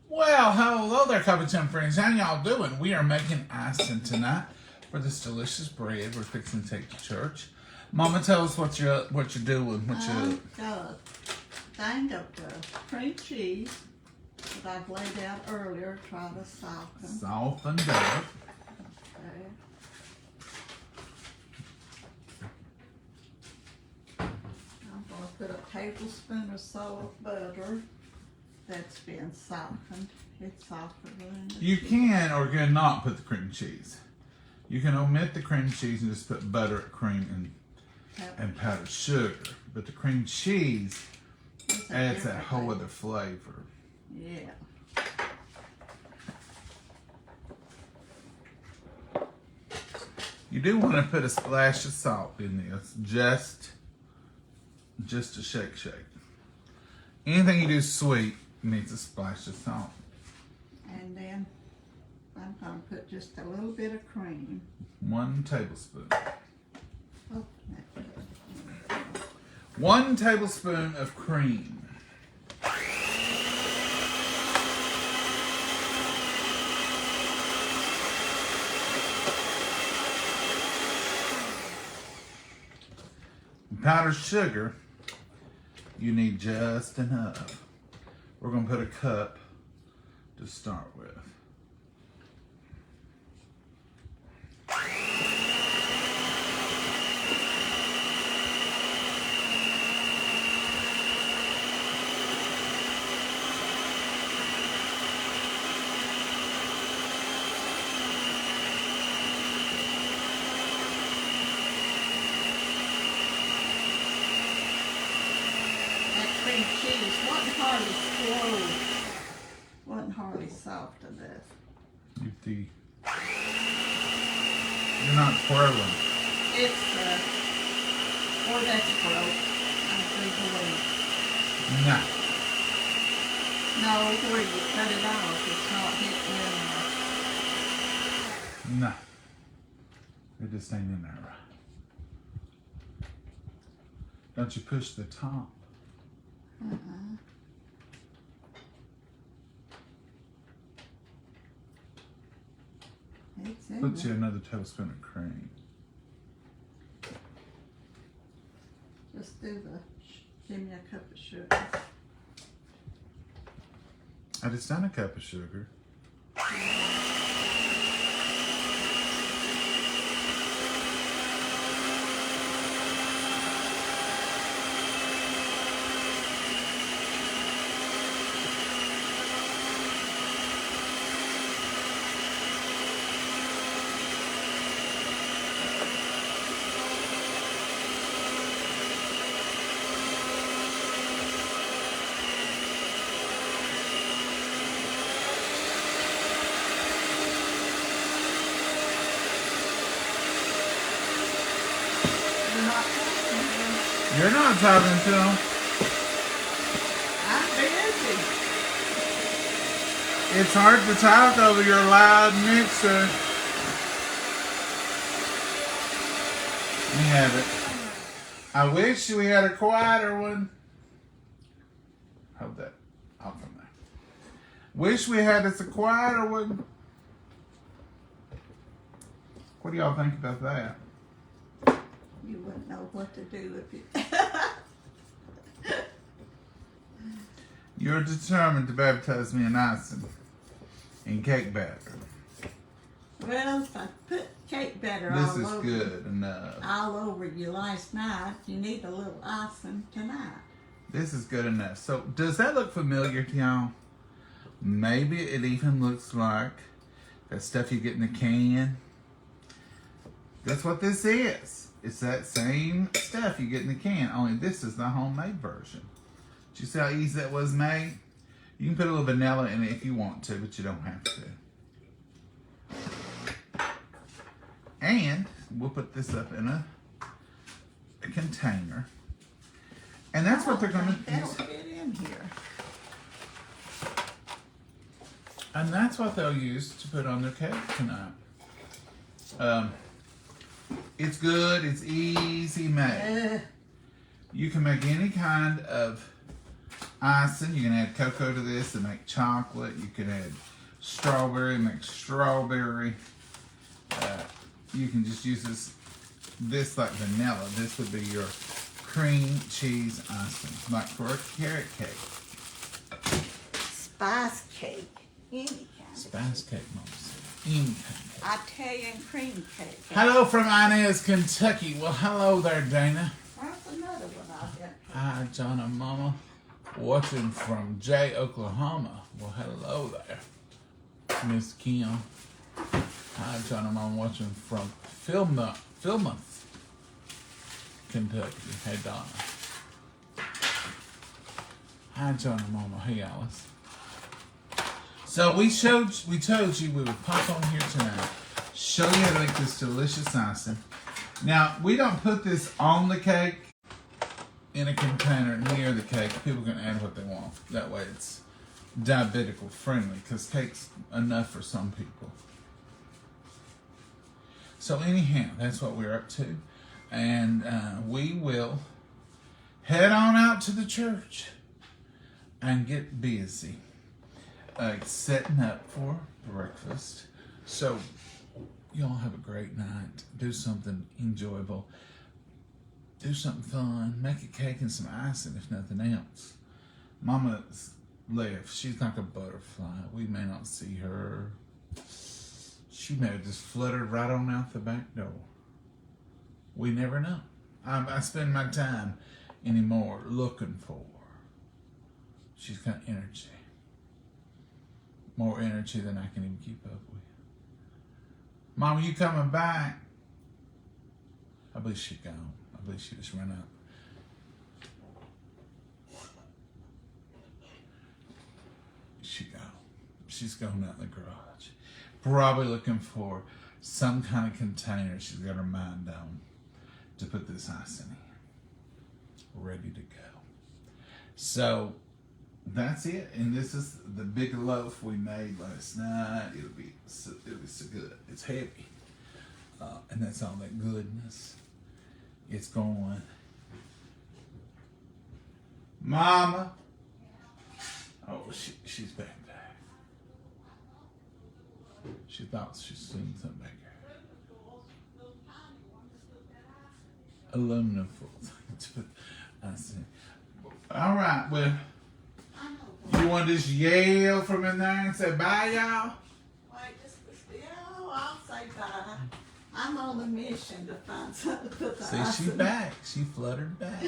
Well, hello there, Covington friends. How y'all doing? We are making icing tonight for this delicious bread we're fixing to take to church. Mama, tell us what you're doing. Got a thing of the cream cheese that I've laid out earlier. Try to soften. Softened up. Okay. I'm going to put a tablespoon of salt butter that's been softened. It's softer than the You cheese. can or can not put the cream cheese. You can omit the cream cheese and just put butter, cream, and powdered sugar. But the cream cheese It's a adds that different whole flavor. other flavor. Yeah. You do want to put a splash of salt in this, just a shake. Anything you do sweet needs a splash of salt. And then I'm going to put just a little bit of cream. 1 tablespoon. Oh, that's good. 1 tablespoon of cream. Powdered sugar, you need just enough. We're going to put a cup to start with. Cream cheese wasn't hardly slow, wasn't hardly soft enough. You're not twirling. It's or that's broke. I do believe. No. No, where you cut it off, it's not hitting in there. No. It just ain't in there right. Don't you push the top? It's in Put there. you another tablespoon of cream. Just do give me a cup of sugar. I just done a cup of sugar. You're not talking to him. I'm busy. It's hard to talk over your loud mixer. We have it. I wish we had a quieter one. Hold that off from there. Wish we had us a quieter one. What do y'all think about that? You wouldn't know what to do if you. You're determined to baptize me in icing and cake batter. Well, if I put cake batter This all is over good enough. all over you last night, you need a little icing tonight. This is good enough. So, does that look familiar to y'all? Maybe it even looks like that stuff you get in the can. That's what this is. It's that same stuff you get in the can, only this is the homemade version. Did you see how easy that was made? You can put a little vanilla in it if you want to, but you don't have to. And we'll put this up in a container. And that's what they're going to That'll use. fit in here. And that's what they'll use to put on their cake tonight. It's good. It's easy made. You can make any kind of icing. You can add cocoa to this and make chocolate. You can add strawberry and make strawberry. You can just use this like vanilla. This would be your cream cheese icing, like for a carrot cake. Spice cake. Any kind. Spice cake, Mom said. Any kind. Italian cream cake. Hello from Inez, Kentucky. Well, hello there, Dana. Where's another one I got? Hi, John and Mama. Watching from Jay, Oklahoma. Well, hello there, Miss Kim. Hi, John and Mama. Watching from Philmouth, Kentucky. Hey, Donna. Hi, John and Mama. Hey, Alice. So we told you we would pop on here tonight, show you how to make this delicious icing. Now, we don't put this on the cake in a container near the cake. People can add what they want. That way it's diabetical friendly, because cake's enough for some people. So anyhow, that's what we're up to. And we will head on out to the church and get busy. Setting up for breakfast. So y'all have a great night. Do something enjoyable. Do something fun. Make a cake and some icing if nothing else. Mama's left. She's like a butterfly. We may not see her. She may have just fluttered right on out the back door. We never know. I spend my time anymore looking for her. She's got energy. More energy than I can even keep up with. Mama, you coming back? I believe she gone. I believe she just ran up. She gone. She's going out in the garage. Probably looking for some kind of container she's got her mind on to put this icing in. Ready to go. So, that's it, and this is the big loaf we made last night. It'll be so good. It's heavy, and that's all that goodness. It's going. Mama. Oh, she's back there. She thought she's seen something back here. Aluminum foil. I see. All right, well. You want to just yell from in there and say bye, y'all? Wait, I'll say bye. I'm on a mission to find something to put the See, icing. she's back. She fluttered back.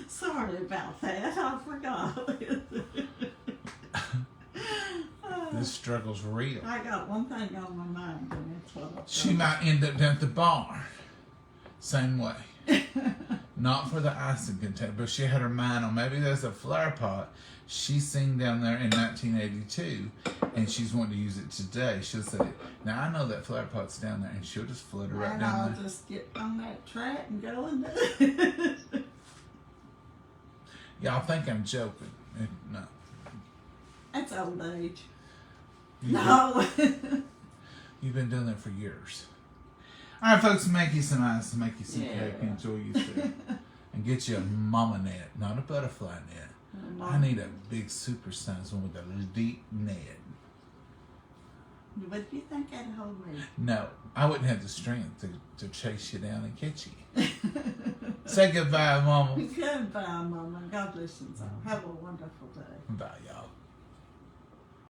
Sorry about that. I forgot. This struggle's real. I got one thing on my mind, and it's what She might end up down at the bar. Same way. Not for the icing container, but she had her mind on maybe there's a flower pot she seen down there in 1982, and she's wanting to use it today. She'll say, now I know that flower pot's down there, and she'll just flutter right and down I'll there. just get on that track and go and do it. Y'all think I'm joking. No. That's old age. You've No. You've been doing that for years. All right, folks, make you some ice, make you some Yeah. cake, enjoy yourself, and get you a mama net, not a butterfly net. I need a big super-sized one with a deep net. But you think that'd hold me? No, I wouldn't have the strength to chase you down and catch you. Say goodbye, Mama. Goodbye, Mama. God bless you all. Have a wonderful day. Bye, y'all.